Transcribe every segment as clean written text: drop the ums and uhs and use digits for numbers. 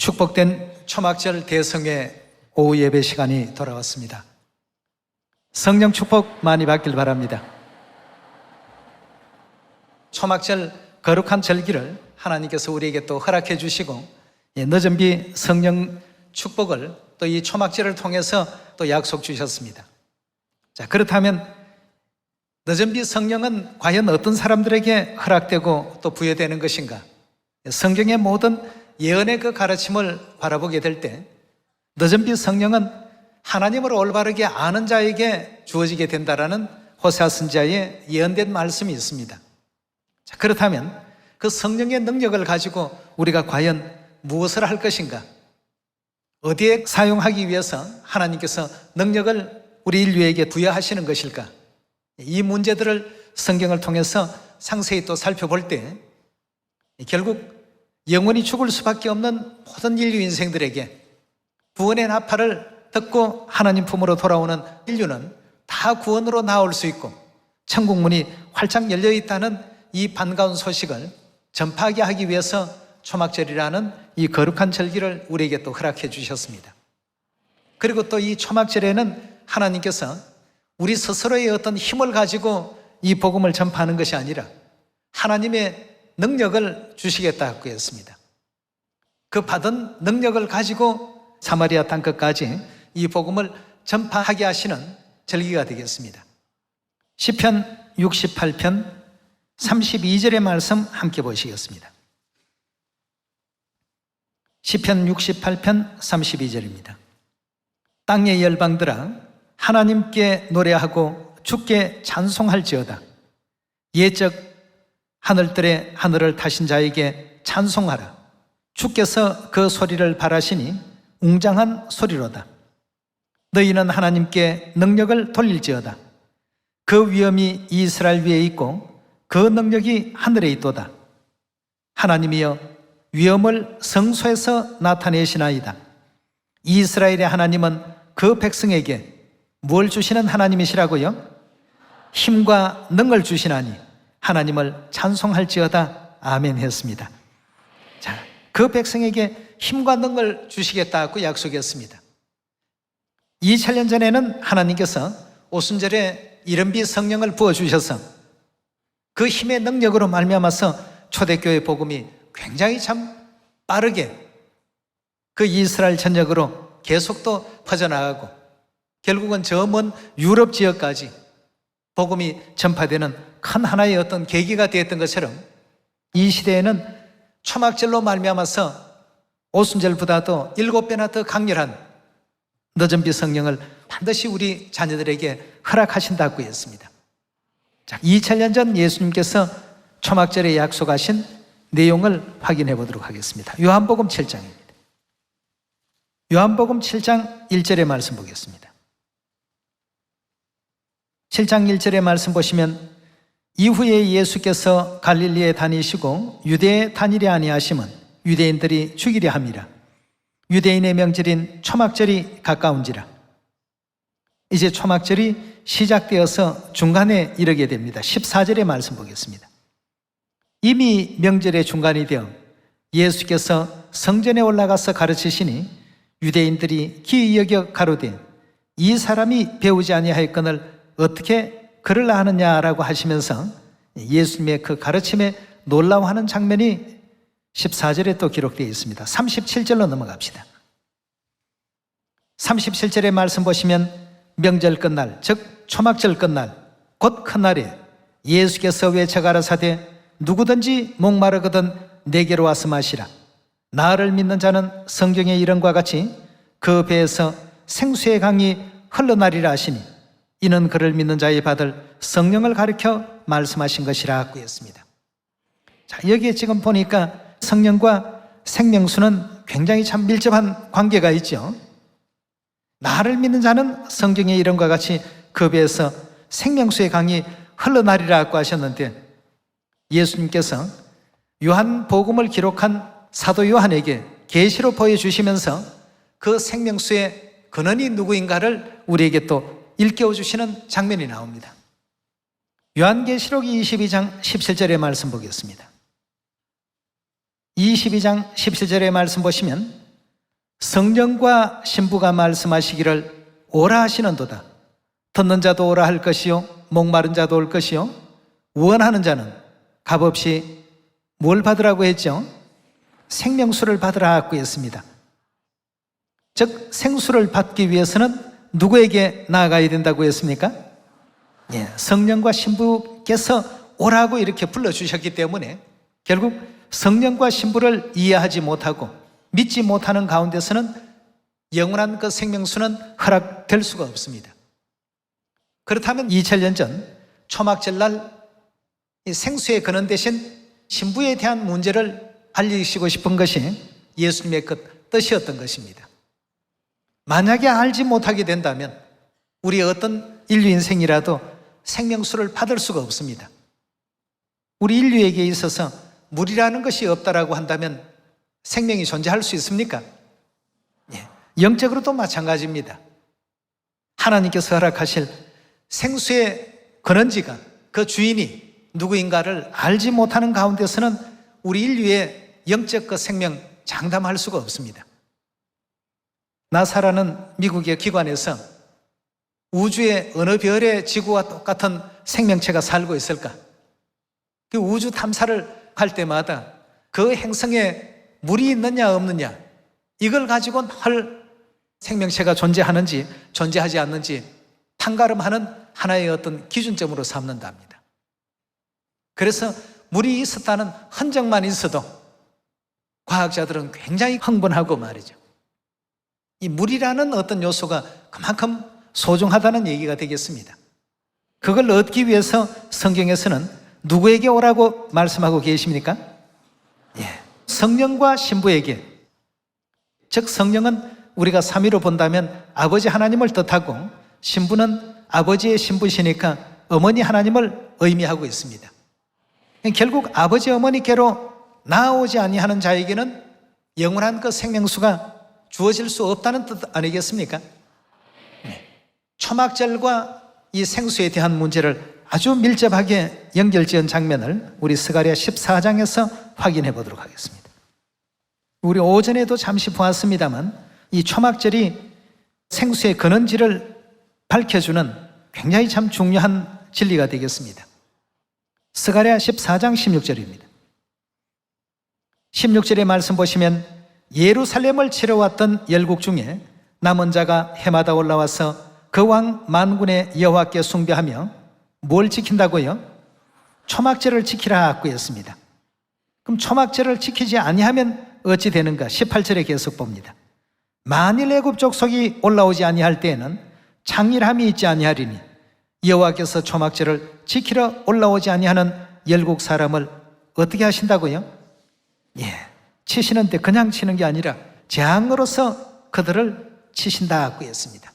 축복된 초막절 대성회 오후 예배 시간이 돌아왔습니다. 성령 축복 많이 받길 바랍니다. 초막절 거룩한 절기를 하나님께서 우리에게 또 허락해 주시고 늦은 비 성령 축복을 또 이 초막절을 통해서 또 약속 주셨습니다. 자, 그렇다면 늦은 비 성령은 과연 어떤 사람들에게 허락되고 또 부여되는 것인가? 성경의 모든 예언의 그 가르침을 바라보게 될 때 늦은 비 성령은 하나님을 올바르게 아는 자에게 주어지게 된다라는 호세아 선지자의 예언된 말씀이 있습니다. 자, 그렇다면 그 성령의 능력을 가지고 우리가 과연 무엇을 할 것인가? 어디에 사용하기 위해서 하나님께서 능력을 우리 인류에게 부여하시는 것일까? 이 문제들을 성경을 통해서 상세히 또 살펴볼 때 결국 영원히 죽을 수밖에 없는 모든 인류 인생들에게 구원의 나팔을 듣고 하나님 품으로 돌아오는 인류는 다 구원으로 나올 수 있고 천국 문이 활짝 열려 있다는 이 반가운 소식을 전파하게 하기 위해서 초막절이라는 이 거룩한 절기를 우리에게 또 허락해 주셨습니다. 그리고 또 이 초막절에는 하나님께서 우리 스스로의 어떤 힘을 가지고 이 복음을 전파하는 것이 아니라 하나님의 능력을 주시겠다고 했습니다. 그 받은 능력을 가지고 사마리아 땅끝까지 이 복음을 전파하게 하시는 절기가 되겠습니다. 시편 68편 32절의 말씀 함께 보시겠습니다. 시편 68편 32절입니다. 땅의 열방들아 하나님께 노래하고 주께 찬송할지어다. 예적 하늘들의 하늘을 타신 자에게 찬송하라. 주께서 그 소리를 바라시니 웅장한 소리로다. 너희는 하나님께 능력을 돌릴지어다. 그 위엄이 이스라엘 위에 있고 그 능력이 하늘에 있도다. 하나님이여 위엄을 성소에서 나타내시나이다. 이스라엘의 하나님은 그 백성에게 뭘 주시는 하나님이시라고요? 힘과 능을 주시나니 하나님을 찬송할지어다. 아멘 했습니다. 자, 그 백성에게 힘과 능을 주시겠다고 약속했습니다. 2000년 전에는 하나님께서 오순절에 이른비 성령을 부어주셔서 그 힘의 능력으로 말미암아서 초대교회 복음이 굉장히 참 빠르게 그 이스라엘 전역으로 계속 또 퍼져나가고 결국은 저 먼 유럽 지역까지 복음이 전파되는 큰 하나의 어떤 계기가 되었던 것처럼 이 시대에는 초막절로 말미암아서 오순절보다도 7배나 더 강렬한 늦은 비 성령을 반드시 우리 자녀들에게 허락하신다고 했습니다. 자, 2000년 전 예수님께서 초막절에 약속하신 내용을 확인해 보도록 하겠습니다. 요한복음 7장입니다. 요한복음 7장 1절의 말씀 보겠습니다. 7장 1절의 말씀 보시면 이후에 예수께서 갈릴리에 다니시고 유대에 다니려 아니하심은 유대인들이 죽이려 함이라. 유대인의 명절인 초막절이 가까운지라. 이제 초막절이 시작되어서 중간에 이르게 됩니다. 14절의 말씀 보겠습니다. 이미 명절의 중간이 되어 예수께서 성전에 올라가서 가르치시니 유대인들이 기이 여겨 가로되 이 사람이 배우지 아니하였거늘 어떻게 그러려 하느냐라고 하시면서 예수님의 그 가르침에 놀라워하는 장면이 14절에 또 기록되어 있습니다. 37절로 넘어갑시다. 37절의 말씀 보시면 명절 끝날, 즉 초막절 끝날 곧 큰 날에 예수께서 외쳐 가라사대 누구든지 목마르거든 내게로 와서 마시라. 나를 믿는 자는 성경의 이름과 같이 그 배에서 생수의 강이 흘러나리라 하시니 이는 그를 믿는 자의 받을 성령을 가리켜 말씀하신 것이라고 했습니다. 자, 여기에 지금 보니까 성령과 생명수는 굉장히 참 밀접한 관계가 있죠. 나를 믿는 자는 성경의 이름과 같이 그 배에서 생명수의 강이 흘러나리라고 하셨는데 예수님께서 요한복음을 기록한 사도 요한에게 계시로 보여주시면서 그 생명수의 근원이 누구인가를 우리에게 또 일깨워 주시는 장면이 나옵니다. 요한계시록 22장 17절의 말씀 보겠습니다. 22장 17절의 말씀 보시면 성령과 신부가 말씀하시기를 오라 하시는도다. 듣는 자도 오라 할 것이요 목마른 자도 올 것이요 원하는 자는 값없이 뭘 받으라고 했죠? 생명수를 받으라 하고 했습니다. 즉 생수를 받기 위해서는 누구에게 나아가야 된다고 했습니까? 성령과 신부께서 오라고 이렇게 불러주셨기 때문에 결국 성령과 신부를 이해하지 못하고 믿지 못하는 가운데서는 영원한 그 생명수는 허락될 수가 없습니다. 그렇다면 2000년 전 초막절날 생수의 근원 대신 신부에 대한 문제를 알리시고 싶은 것이 예수님의 그 뜻이었던 것입니다. 만약에 알지 못하게 된다면 우리 어떤 인류 인생이라도 생명수를 받을 수가 없습니다. 우리 인류에게 있어서 물이라는 것이 없다라고 한다면 생명이 존재할 수 있습니까? 영적으로도 마찬가지입니다. 하나님께서 허락하실 생수의 근원지가 그 주인이 누구인가를 알지 못하는 가운데서는 우리 인류의 영적 그 생명 장담할 수가 없습니다. 나사라는 미국의 기관에서 우주의 어느 별의 지구와 똑같은 생명체가 살고 있을까? 그 우주 탐사를 할 때마다 그 행성에 물이 있느냐 없느냐 이걸 가지고는 헐 생명체가 존재하는지 존재하지 않는지 판가름하는 하나의 어떤 기준점으로 삼는답니다. 그래서 물이 있었다는 흔적만 있어도 과학자들은 굉장히 흥분하고 말이죠. 이 물이라는 어떤 요소가 그만큼 소중하다는 얘기가 되겠습니다. 그걸 얻기 위해서 성경에서는 누구에게 오라고 말씀하고 계십니까? 성령과 신부에게. 즉 성령은 우리가 삼위로 본다면 아버지 하나님을 뜻하고 신부는 아버지의 신부시니까 어머니 하나님을 의미하고 있습니다. 결국 아버지 어머니께로 나아오지 아니하는 자에게는 영원한 그 생명수가 주어질 수 없다는 뜻 아니겠습니까? 초막절과 이 생수에 대한 문제를 아주 밀접하게 연결지은 장면을 우리 스가랴 14장에서 확인해 보도록 하겠습니다. 우리 오전에도 잠시 보았습니다만 이 초막절이 생수의 근원지를 밝혀주는 굉장히 참 중요한 진리가 되겠습니다. 스가랴 14장 16절입니다. 16절의 말씀 보시면 예루살렘을 치러 왔던 열국 중에 남은 자가 해마다 올라와서 그 왕 만군의 여호와께 숭배하며 뭘 지킨다고요? 초막절을 지키라 하고 했습니다. 그럼 초막절을 지키지 아니하면 어찌 되는가? 18절에 계속 봅니다. 만일 애굽 족속이 올라오지 아니할 때에는 창일함이 있지 아니하리니 여호와께서 초막절을 지키러 올라오지 아니하는 열국 사람을 어떻게 하신다고요? 치시는데 그냥 치는 게 아니라 재앙으로서 그들을 치신다 하고 했습니다.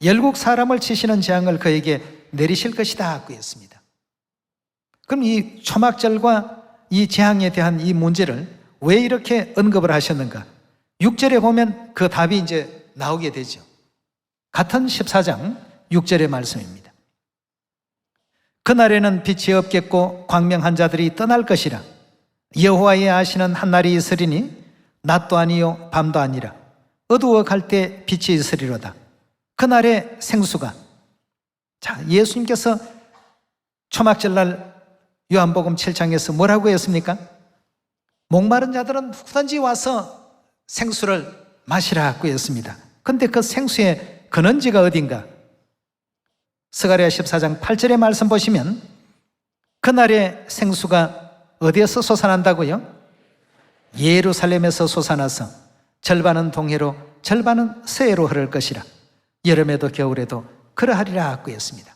열국 사람을 치시는 재앙을 그에게 내리실 것이다 하고 했습니다. 그럼 이 초막절과 이 재앙에 대한 이 문제를 왜 이렇게 언급을 하셨는가? 6절에 보면 그 답이 이제 나오게 되죠. 같은 14장 6절의 말씀입니다. 그날에는 빛이 없겠고 광명한 자들이 떠날 것이라. 여호와의 아시는 한날이 있으리니 낮도 아니요 밤도 아니라 어두워 갈 때 빛이 있으리로다. 그날의 생수가, 자, 예수님께서 초막절날 요한복음 7장에서 뭐라고 했습니까? 목마른 자들은 누구든지 와서 생수를 마시라고 했습니다. 근데 그 생수의 근원지가 어딘가? 스가랴 14장 8절의 말씀 보시면 그날의 생수가 어디에서 솟아난다고요? 예루살렘에서 솟아나서 절반은 동해로 절반은 서해로 흐를 것이라. 여름에도 겨울에도 그러하리라 하고 했습니다.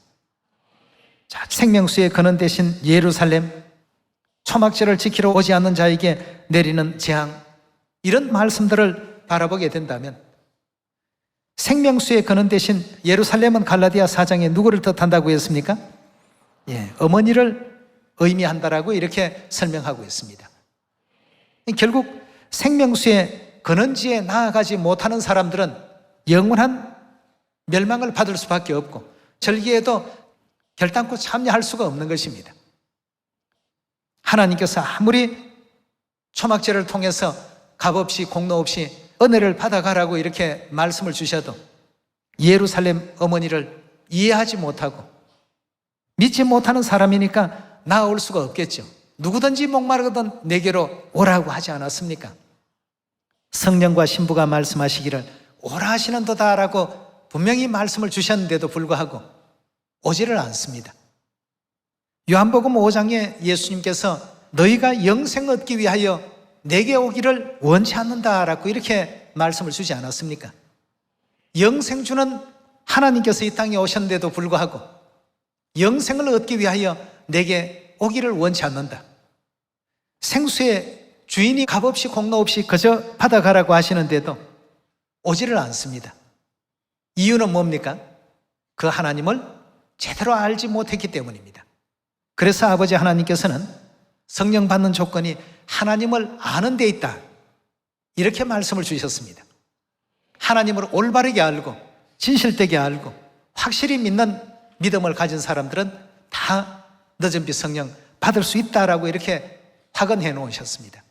자, 생명수의 근원 대신 예루살렘, 초막절을 지키러 오지 않는 자에게 내리는 재앙, 이런 말씀들을 바라보게 된다면 생명수의 근원 대신 예루살렘은 갈라디아 4장에 누구를 뜻한다고 했습니까? 어머니를 의미한다라고 이렇게 설명하고 있습니다. 결국 생명수의 근원지에 나아가지 못하는 사람들은 영원한 멸망을 받을 수밖에 없고 절기에도 결단코 참여할 수가 없는 것입니다. 하나님께서 아무리 초막절을 통해서 값없이 공로 없이 은혜를 받아가라고 이렇게 말씀을 주셔도 예루살렘 어머니를 이해하지 못하고 믿지 못하는 사람이니까 나아올 수가 없겠죠. 누구든지 목마르거든 내게로 오라고 하지 않았습니까? 성령과 신부가 말씀하시기를 오라 하시는도다라고 분명히 말씀을 주셨는데도 불구하고 오지를 않습니다. 요한복음 5장에 예수님께서 너희가 영생 얻기 위하여 내게 오기를 원치 않는다라고 이렇게 말씀을 주지 않았습니까? 영생 주는 하나님께서 이 땅에 오셨는데도 불구하고 영생을 얻기 위하여 내게 오기를 원치 않는다. 생수의 주인이 값없이 공로 없이 그저 받아가라고 하시는데도 오지를 않습니다. 이유는 뭡니까? 그 하나님을 제대로 알지 못했기 때문입니다. 그래서 아버지 하나님께서는 성령 받는 조건이 하나님을 아는 데 있다, 이렇게 말씀을 주셨습니다. 하나님을 올바르게 알고 진실되게 알고 확실히 믿는 믿음을 가진 사람들은 다 늦은 빛 성령 받을 수 있다라고 이렇게 확언해 놓으셨습니다.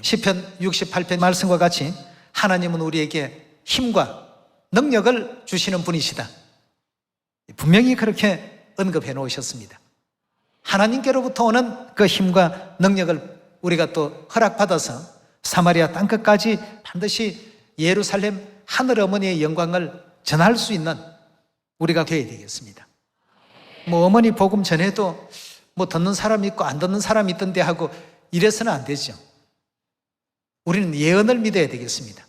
시편 68편 말씀과 같이 하나님은 우리에게 힘과 능력을 주시는 분이시다, 분명히 그렇게 언급해 놓으셨습니다. 하나님께로부터 오는 그 힘과 능력을 우리가 또 허락받아서 사마리아 땅끝까지 반드시 예루살렘 하늘 어머니의 영광을 전할 수 있는 우리가 되어야 되겠습니다. 어머니 복음 전에도 듣는 사람이 있고 안 듣는 사람이 있던데 하고 이래서는 안 되죠. 우리는 예언을 믿어야 되겠습니다.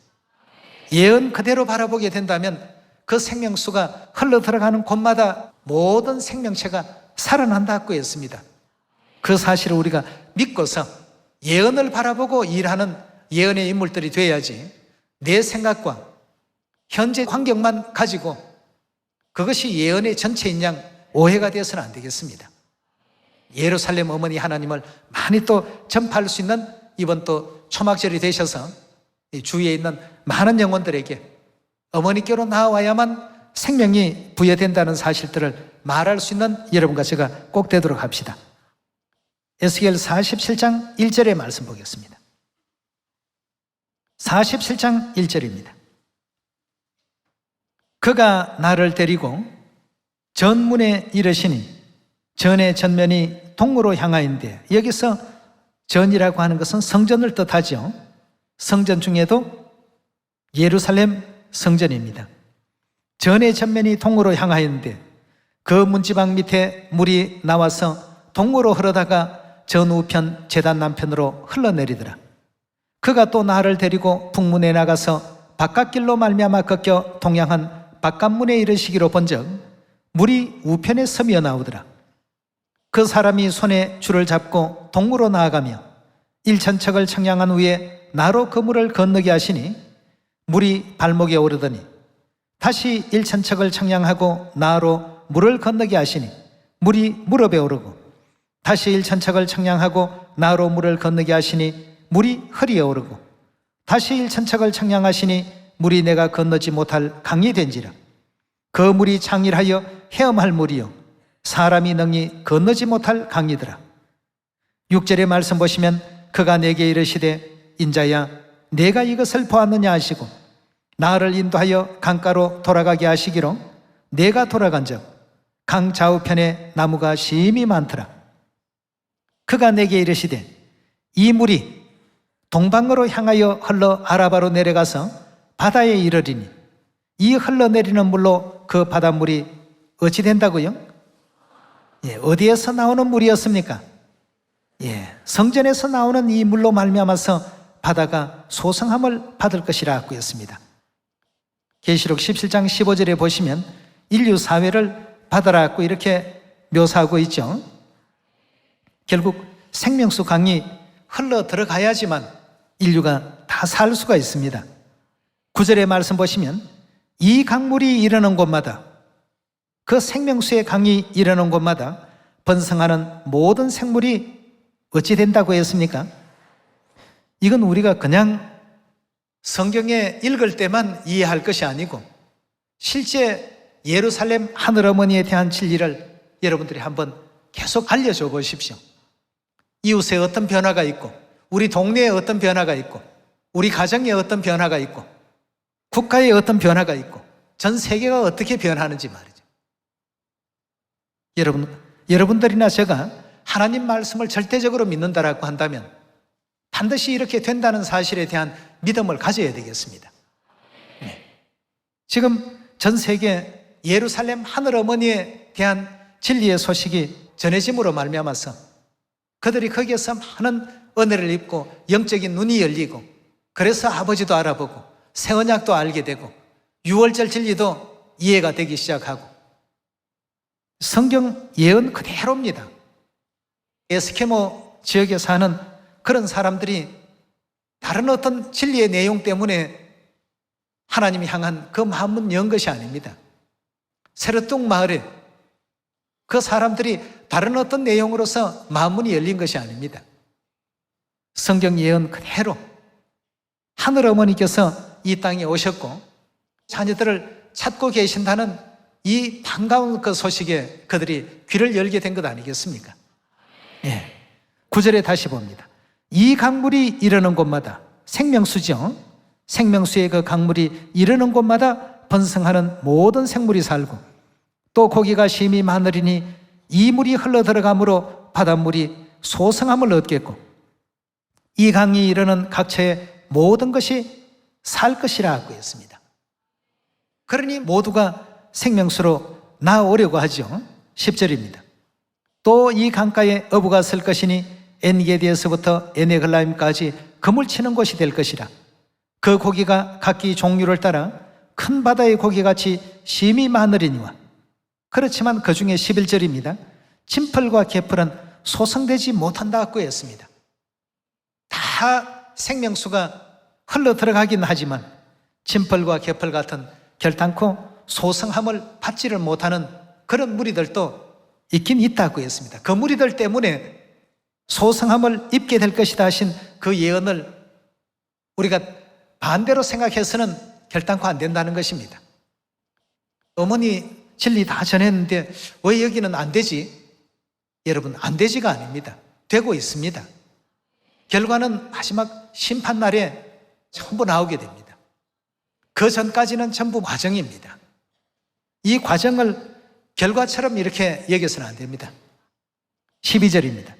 예언 그대로 바라보게 된다면 그 생명수가 흘러 들어가는 곳마다 모든 생명체가 살아난다고 했습니다. 그 사실을 우리가 믿고서 예언을 바라보고 일하는 예언의 인물들이 돼야지, 내 생각과 현재 환경만 가지고 그것이 예언의 전체인 양 오해가 되어서는 안 되겠습니다. 예루살렘 어머니 하나님을 많이 또 전파할 수 있는 이번 또 초막절이 되셔서 주위에 있는 많은 영혼들에게 어머니께로 나와야만 생명이 부여된다는 사실들을 말할 수 있는 여러분과 제가 꼭 되도록 합시다. 에스겔 47장 1절의 말씀 보겠습니다. 47장 1절입니다. 그가 나를 데리고 전문에 이르시니 전의 전면이 동으로 향하인데, 여기서 전이라고 하는 것은 성전을 뜻하죠. 성전 중에도 예루살렘 성전입니다. 전의 전면이 동으로 향하였는데 그 문지방 밑에 물이 나와서 동으로 흐르다가 전 우편 제단 남편으로 흘러내리더라. 그가 또 나를 데리고 북문에 나가서 바깥길로 말미암아 꺾여 동양한 바깥문에 이르시기로 본즉 물이 우편에 서미어 나오더라. 그 사람이 손에 줄을 잡고 동으로 나아가며 일천척을 청량한 후에 나로 그 물을 건너게 하시니 물이 발목에 오르더니 다시 일천척을 청량하고 나로 물을 건너게 하시니 물이 무릎에 오르고 다시 일천척을 청량하고 나로 물을 건너게 하시니 물이 허리에 오르고 다시 일천척을 청량하시니 물이 내가 건너지 못할 강이 된지라. 그 물이 장일하여 헤엄할 물이요 사람이 능히 건너지 못할 강이더라. 6절의 말씀 보시면 그가 내게 이르시되 인자야 내가 이것을 보았느냐 하시고 나를 인도하여 강가로 돌아가게 하시기로 내가 돌아간 적 강 좌우편에 나무가 심히 많더라. 그가 내게 이르시되 이 물이 동방으로 향하여 흘러 아라바로 내려가서 바다에 이르리니 이 흘러내리는 물로 그 바닷물이 어찌 된다고요? 어디에서 나오는 물이었습니까? 성전에서 나오는 이 물로 말미암아서 바다가 소성함을 받을 것이라고 했습니다. 계시록 17장 15절에 보시면 인류 사회를 바다라고 이렇게 묘사하고 있죠. 결국 생명수 강이 흘러 들어가야지만 인류가 다 살 수가 있습니다. 9절의 말씀 보시면 이 강물이 이르는 곳마다, 그 생명수의 강이 이르는 곳마다 번성하는 모든 생물이 어찌 된다고 했습니까? 이건 우리가 그냥 성경에 읽을 때만 이해할 것이 아니고 실제 예루살렘 하늘어머니에 대한 진리를 여러분들이 한번 계속 알려줘 보십시오. 이웃에 어떤 변화가 있고 우리 동네에 어떤 변화가 있고 우리 가정에 어떤 변화가 있고 국가에 어떤 변화가 있고 전 세계가 어떻게 변하는지 말이죠. 여러분들이나 제가 하나님 말씀을 절대적으로 믿는다라고 한다면 반드시 이렇게 된다는 사실에 대한 믿음을 가져야 되겠습니다. 네. 지금 전 세계 예루살렘 하늘 어머니에 대한 진리의 소식이 전해짐으로 말미암아서 그들이 거기에서 많은 은혜를 입고 영적인 눈이 열리고 그래서 아버지도 알아보고 새 언약도 알게 되고 유월절 진리도 이해가 되기 시작하고 성경 예언 그대로입니다. 에스키모 지역에 사는 그런 사람들이 다른 어떤 진리의 내용 때문에 하나님이 향한 그 마음은 연 것이 아닙니다. 세르뚱 마을에 그 사람들이 다른 어떤 내용으로서 마음문이 열린 것이 아닙니다. 성경 예언 그대로 하늘 어머니께서 이 땅에 오셨고 자녀들을 찾고 계신다는 이 반가운 그 소식에 그들이 귀를 열게 된 것 아니겠습니까? 예. 9절에 다시 봅니다. 이 강물이 이르는 곳마다 생명수죠. 생명수의 그 강물이 이르는 곳마다 번성하는 모든 생물이 살고 또 고기가 심히 많으리니 이 물이 흘러 들어가므로 바닷물이 소성함을 얻겠고 이 강이 이르는 각처의 모든 것이 살 것이라 하고 있습니다. 그러니 모두가 생명수로 나오려고 하죠. 10절입니다. 또 이 강가에 어부가 설 것이니 엔게디에서부터 에네글라임까지 그물 치는 곳이 될 것이라. 그 고기가 각기 종류를 따라 큰 바다의 고기같이 심히 많으리니와 그렇지만 그 중에 11절입니다. 진펄과 개펄은 소성되지 못한다고 했습니다. 다 생명수가 흘러 들어가긴 하지만 진펄과 개펄 같은 결단코 소성함을 받지를 못하는 그런 무리들도 있긴 있다고 했습니다. 그 무리들 때문에 소성함을 입게 될 것이다 하신 그 예언을 우리가 반대로 생각해서는 결단코 안 된다는 것입니다. 어머니 진리 다 전했는데 왜 여기는 안 되지? 여러분, 안 되지가 아닙니다. 되고 있습니다. 결과는 마지막 심판날에 전부 나오게 됩니다. 그 전까지는 전부 과정입니다. 이 과정을 결과처럼 이렇게 여겨서는 안 됩니다. 12절입니다.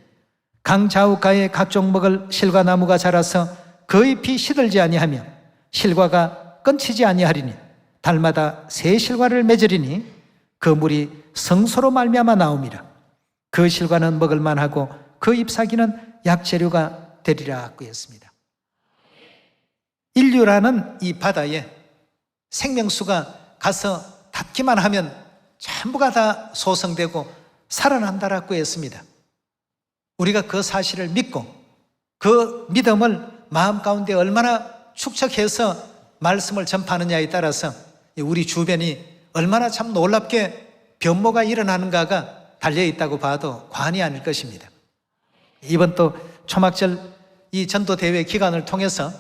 강 좌우가에 각종 먹을 실과나무가 자라서 그 잎이 시들지 아니하며 실과가 끊치지 아니하리니 달마다 새 실과를 맺으리니 그 물이 성소로 말미암아 나옴이라. 그 실과는 먹을 만하고 그 잎사귀는 약재료가 되리라 하고 했습니다. 인류라는 이 바다에 생명수가 가서 닿기만 하면 전부가 다 소성되고 살아난다라고 했습니다. 우리가 그 사실을 믿고 그 믿음을 마음 가운데 얼마나 축적해서 말씀을 전파하느냐에 따라서 우리 주변이 얼마나 참 놀랍게 변모가 일어나는가가 달려있다고 봐도 과언이 아닐 것입니다. 이번 또 초막절 이 전도대회 기간을 통해서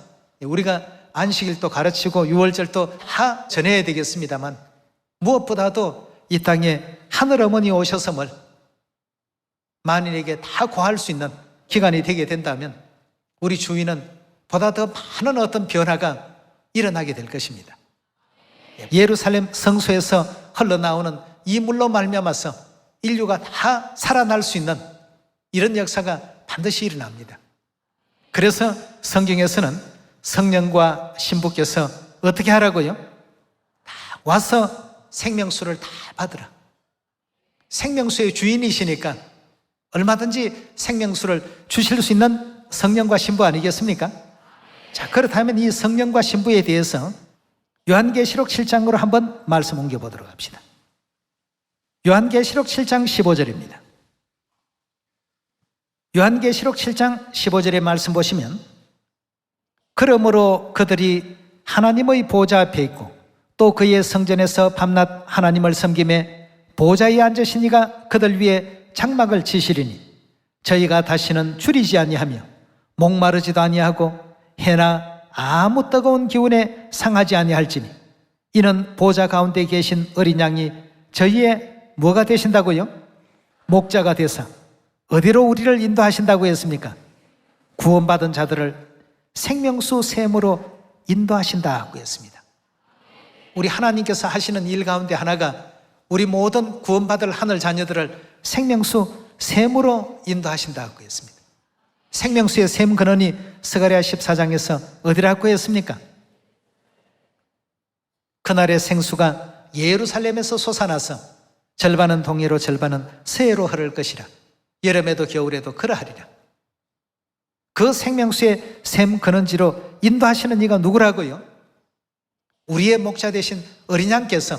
우리가 안식일도 가르치고 유월절도 다 전해야 되겠습니다만 무엇보다도 이 땅에 하늘 어머니 오셔서을 만인에게 다 고할 수 있는 기간이 되게 된다면 우리 주위는 보다 더 많은 어떤 변화가 일어나게 될 것입니다. 예루살렘 성소에서 흘러나오는 이 물로 말미암아서 인류가 다 살아날 수 있는 이런 역사가 반드시 일어납니다. 그래서 성경에서는 성령과 신부께서 어떻게 하라고요? 다 와서 생명수를 다 받으라. 생명수의 주인이시니까 얼마든지 생명수를 주실 수 있는 성령과 신부 아니겠습니까? 자, 그렇다면 이 성령과 신부에 대해서 요한계시록 7장으로 한번 말씀 옮겨보도록 합시다. 요한계시록 7장 15절입니다. 요한계시록 7장 15절의 말씀 보시면 그러므로 그들이 하나님의 보좌 앞에 있고 또 그의 성전에서 밤낮 하나님을 섬김에 보좌에 앉으신 이가 그들 위에 장막을 치시리니 저희가 다시는 줄이지 아니하며 목마르지도 아니하고 해나 아무 뜨거운 기운에 상하지 아니할지니 이는 보좌 가운데 계신 어린 양이 저희의 뭐가 되신다고요? 목자가 되사 어디로 우리를 인도하신다고 했습니까? 구원받은 자들을 생명수 샘으로 인도하신다고 했습니다. 우리 하나님께서 하시는 일 가운데 하나가 우리 모든 구원받을 하늘 자녀들을 생명수 샘으로 인도하신다고 했습니다. 생명수의 샘 근원이 스가랴 14장에서 어디라고 했습니까? 그날의 생수가 예루살렘에서 솟아나서 절반은 동해로 절반은 서해로 흐를 것이라. 여름에도 겨울에도 그러하리라. 그 생명수의 샘 근원지로 인도하시는 이가 누구라고요? 우리의 목자 되신 어린 양께서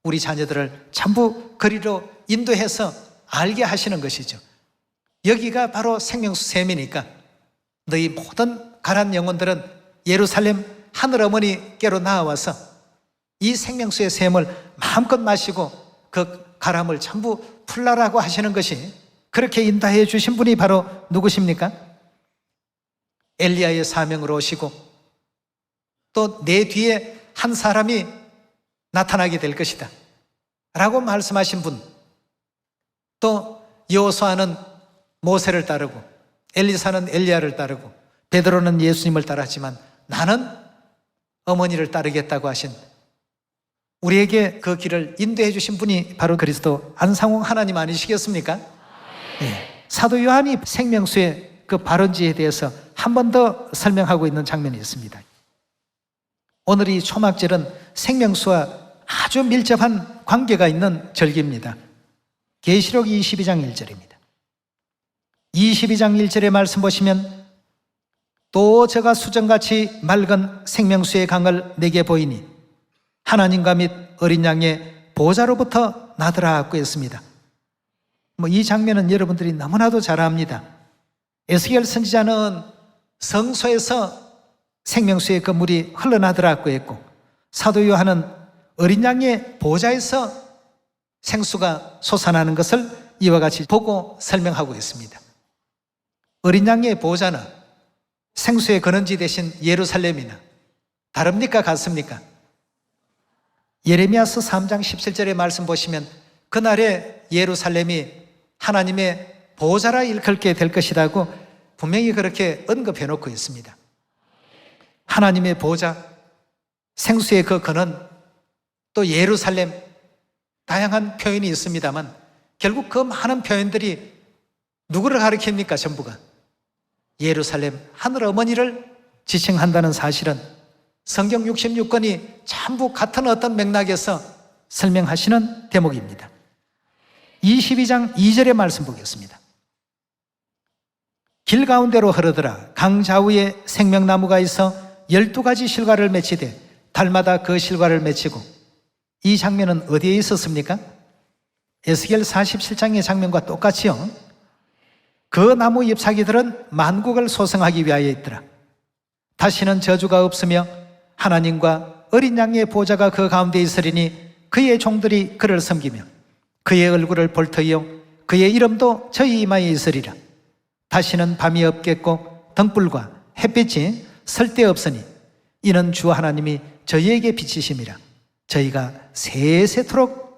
우리 자녀들을 전부 거리로 인도해서 알게 하시는 것이죠. 여기가 바로 생명수 샘이니까 너희 모든 가난 영혼들은 예루살렘 하늘 어머니께로 나와서 이 생명수의 샘을 마음껏 마시고 그 가람을 전부 풀라라고 하시는 것이, 그렇게 인도해 주신 분이 바로 누구십니까? 엘리야의 사명으로 오시고 또 내 뒤에 한 사람이 나타나게 될 것이다 라고 말씀하신 분, 또 여호수아는 모세를 따르고 엘리사는 엘리야를 따르고 베드로는 예수님을 따랐지만 나는 어머니를 따르겠다고 하신, 우리에게 그 길을 인도해 주신 분이 바로 그리스도 안상홍 하나님 아니시겠습니까? 네. 사도 요한이 생명수의 그 발원지에 대해서 한 번 더 설명하고 있는 장면이 있습니다. 오늘 이 초막절은 생명수와 아주 밀접한 관계가 있는 절기입니다. 계시록 22장 1절입니다. 22장 1절의 말씀 보시면 또 저가 수정같이 맑은 생명수의 강을 내게 보이니 하나님과 및 어린 양의 보좌로부터 나더라고 했습니다. 이 장면은 여러분들이 너무나도 잘 압니다. 에스겔 선지자는 성소에서 생명수의 그 물이 흘러나더라고 했고, 사도 요한은 어린 양의 보좌에서 생수가 솟아나는 것을 이와 같이 보고 설명하고 있습니다. 어린 양의 보좌나 생수의 근원지 대신 예루살렘이나 다릅니까? 같습니까? 예레미야서 3장 17절의 말씀 보시면 그날에 예루살렘이 하나님의 보좌라 일컬게 될 것이라고 분명히 그렇게 언급해 놓고 있습니다. 하나님의 보좌, 생수의 그 근원, 또 예루살렘, 다양한 표현이 있습니다만 결국 그 많은 표현들이 누구를 가리킵니까? 전부가 예루살렘 하늘 어머니를 지칭한다는 사실은 성경 66권이 전부 같은 어떤 맥락에서 설명하시는 대목입니다. 22장 2절의 말씀 보겠습니다. 길 가운데로 흐르더라. 강 좌우에 생명나무가 있어 12가지 실과를 맺히되 달마다 그 실과를 맺히고. 이 장면은 어디에 있었습니까? 에스겔 47장의 장면과 똑같이요. 그 나무 잎사귀들은 만국을 소생하기 위하여 있더라. 다시는 저주가 없으며 하나님과 어린 양의 보좌가 그 가운데 있으리니 그의 종들이 그를 섬기며 그의 얼굴을 볼 터이요 그의 이름도 저희 이마에 있으리라. 다시는 밤이 없겠고 등불과 햇빛이 쓸데없으니 이는 주 하나님이 저희에게 비치심이라. 저희가 세세토록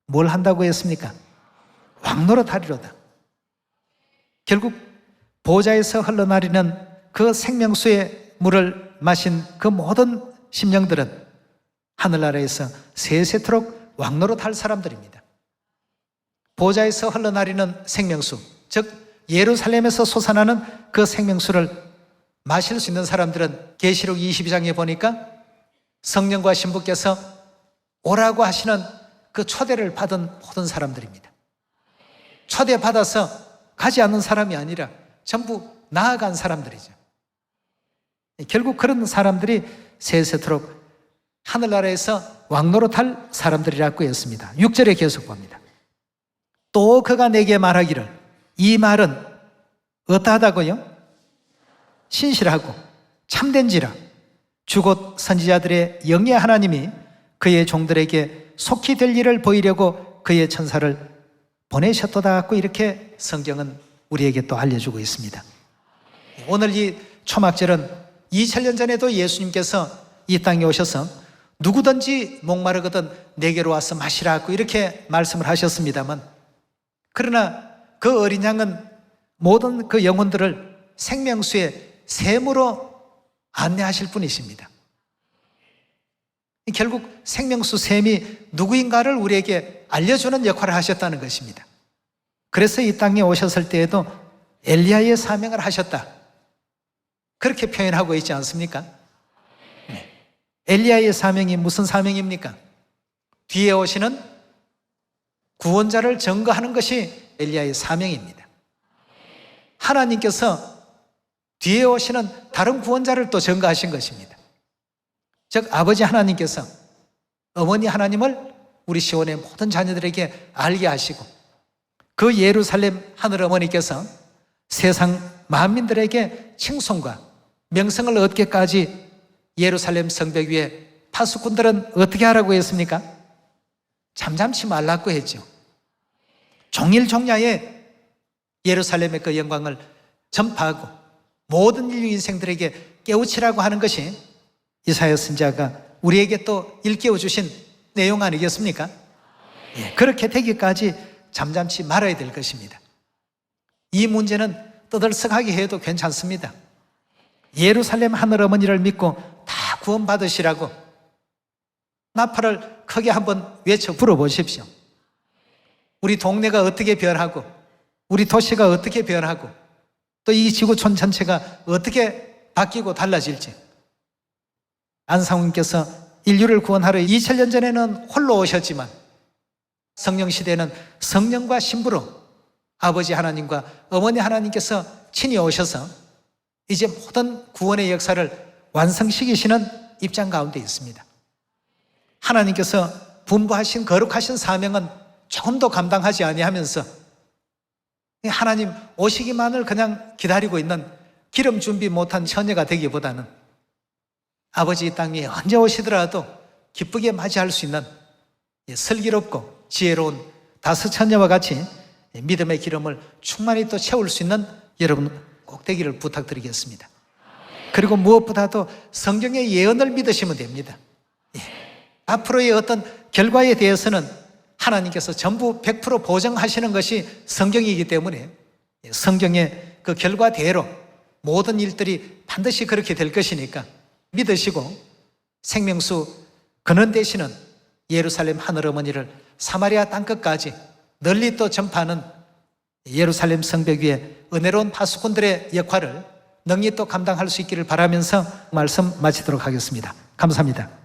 뭘 한다고 했습니까? 왕노릇하리로다. 결국 보좌에서 흘러나리는 그 생명수의 물을 마신 그 모든 심령들은 하늘나라에서 세세토록 왕노릇할 사람들입니다. 보좌에서 흘러나리는 생명수, 즉 예루살렘에서 솟아나는 그 생명수를 마실 수 있는 사람들은 계시록 22장에 보니까 성령과 신부께서 오라고 하시는 그 초대를 받은 모든 사람들입니다. 초대받아서 가지 않는 사람이 아니라 전부 나아간 사람들이죠. 결국 그런 사람들이 세세토록 하늘나라에서 왕노릇할 사람들이라고 했습니다. 6절에 계속 봅니다. 또 그가 내게 말하기를, 이 말은 어떠하다고요? 신실하고 참된지라. 주곧 선지자들의 영예 하나님이 그의 종들에게 속히 될 일을 보이려고 그의 천사를 보내셨도다고 이렇게 성경은 우리에게 또 알려주고 있습니다. 오늘 이 초막절은 2000년 전에도 예수님께서 이 땅에 오셔서 누구든지 목마르거든 내게로 와서 마시라고 이렇게 말씀을 하셨습니다만, 그러나 그 어린 양은 모든 그 영혼들을 생명수의 샘으로 안내하실 분이십니다. 결국 생명수 샘이 누구인가를 우리에게 알려주는 역할을 하셨다는 것입니다. 그래서 이 땅에 오셨을 때에도 엘리야의 사명을 하셨다, 그렇게 표현하고 있지 않습니까? 엘리야의 사명이 무슨 사명입니까? 뒤에 오시는 구원자를 증거하는 것이 엘리야의 사명입니다. 하나님께서 뒤에 오시는 다른 구원자를 또 증거하신 것입니다. 즉 아버지 하나님께서 어머니 하나님을 우리 시온의 모든 자녀들에게 알게 하시고, 그 예루살렘 하늘 어머니께서 세상 만민들에게 칭송과 명성을 얻게까지 예루살렘 성벽 위에 파수꾼들은 어떻게 하라고 했습니까? 잠잠치 말라고 했죠. 종일종야에 예루살렘의 그 영광을 전파하고 모든 인류 인생들에게 깨우치라고 하는 것이 이사야 선지자가 우리에게 또 일깨워 주신 내용 아니겠습니까? 그렇게 되기까지 잠잠치 말아야 될 것입니다. 이 문제는 떠들썩하게 해도 괜찮습니다. 예루살렘 하늘 어머니를 믿고 다 구원받으시라고 나팔을 크게 한번 외쳐 불어보십시오. 우리 동네가 어떻게 변하고, 우리 도시가 어떻게 변하고, 또 이 지구촌 전체가 어떻게 바뀌고 달라질지. 안상훈께서 인류를 구원하러 2000년 전에는 홀로 오셨지만 성령 시대는 성령과 신부로 아버지 하나님과 어머니 하나님께서 친히 오셔서 이제 모든 구원의 역사를 완성시키시는 입장 가운데 있습니다. 하나님께서 분부하신 거룩하신 사명은 조금도 감당하지 아니하면서 하나님 오시기만을 그냥 기다리고 있는 기름 준비 못한 처녀가 되기보다는 아버지 이 땅에 언제 오시더라도 기쁘게 맞이할 수 있는 슬기롭고 지혜로운 다섯 처녀와 같이 믿음의 기름을 충만히 또 채울 수 있는 여러분 꼭 되기를 부탁드리겠습니다. 그리고 무엇보다도 성경의 예언을 믿으시면 됩니다. 앞으로의 어떤 결과에 대해서는 하나님께서 전부 100% 보증하시는 것이 성경이기 때문에 성경의 그 결과대로 모든 일들이 반드시 그렇게 될 것이니까 믿으시고 생명수 근원 되시는 예루살렘 하늘 어머니를 사마리아 땅끝까지 널리 또 전파하는 예루살렘 성벽 위에 은혜로운 파수꾼들의 역할을 능히 또 감당할 수 있기를 바라면서 말씀 마치도록 하겠습니다. 감사합니다.